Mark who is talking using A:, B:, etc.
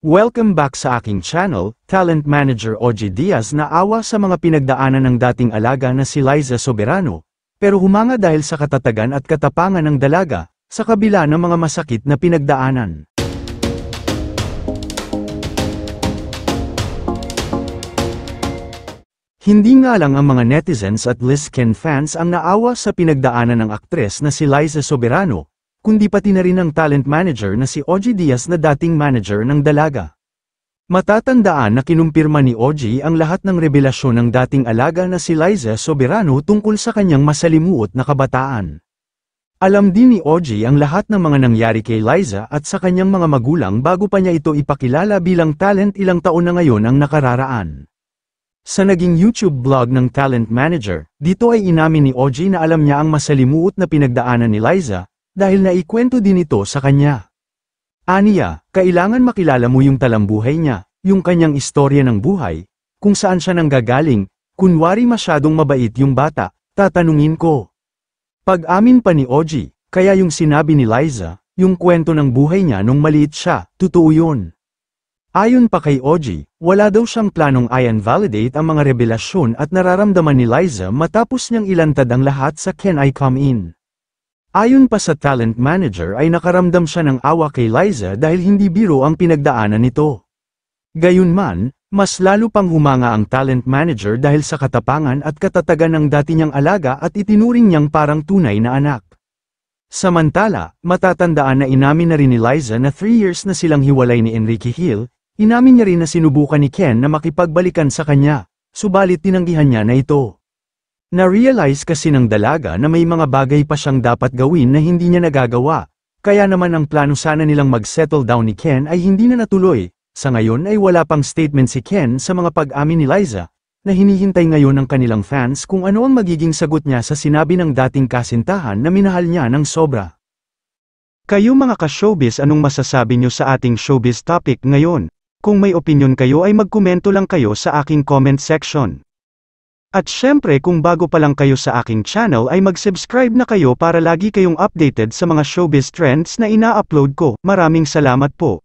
A: Welcome back sa aking channel, Talent Manager OG Diaz naawa sa mga pinagdaanan ng dating alaga na si Liza Soberano, pero humanga dahil sa katatagan at katapangan ng dalaga, sa kabila ng mga masakit na pinagdaanan. Hindi nga lang ang mga netizens at Liz Ken fans ang naawa sa pinagdaanan ng aktres na si Liza Soberano, kundi pati na rin ang talent manager na si OG Diaz na dating manager ng dalaga. Matatandaan na kinumpirma ni OG ang lahat ng revelasyon ng dating alaga na si Liza Soberano tungkol sa kanyang masalimuot na kabataan. Alam din ni OG ang lahat ng mga nangyari kay Liza at sa kanyang mga magulang bago pa niya ito ipakilala bilang talent ilang taon na ngayon ang nakararaan. Sa naging YouTube vlog ng talent manager, dito ay inamin ni OG na alam niya ang masalimuot na pinagdaanan ni Liza, dahil naikwento din ito sa kanya. Aniya, kailangan makilala mo yung talambuhay niya, yung kanyang istorya ng buhay, kung saan siya nanggagaling, kunwari masyadong mabait yung bata, tatanungin ko. Pag-amin pa ni OG, kaya yung sinabi ni Liza, yung kwento ng buhay niya nung maliit siya, totoo yun. Ayon pa kay OG, wala daw siyang planong i-invalidate ang mga revelasyon at nararamdaman ni Liza matapos niyang ilantad ang lahat sa Can I Come In? Ayon pa sa talent manager ay nakaramdam siya ng awa kay Liza dahil hindi biro ang pinagdaanan nito. Gayunman, mas lalo pang humanga ang talent manager dahil sa katapangan at katatagan ng dati niyang alaga at itinuring niyang parang tunay na anak. Samantala, matatandaan na inamin na rin ni Liza na 3 years na silang hiwalay ni Enrique Hill, inamin niya rin na sinubukan ni Ken na makipagbalikan sa kanya, subalit tinanggihan niya na ito. Na-realize kasi ng dalaga na may mga bagay pa siyang dapat gawin na hindi niya nagagawa, kaya naman ang plano sana nilang mag-settle down ni Ken ay hindi na natuloy. Sa ngayon ay wala pang statement si Ken sa mga pag-amin ni Liza, na hinihintay ngayon ng kanilang fans kung ano ang magiging sagot niya sa sinabi ng dating kasintahan na minahal niya ng sobra. Kayo mga ka-showbiz, anong masasabi niyo sa ating showbiz topic ngayon? Kung may opinion kayo ay magkomento lang kayo sa aking comment section. At syempre kung bago pa lang kayo sa aking channel ay mag-subscribe na kayo para lagi kayong updated sa mga showbiz trends na ina-upload ko. Maraming salamat po.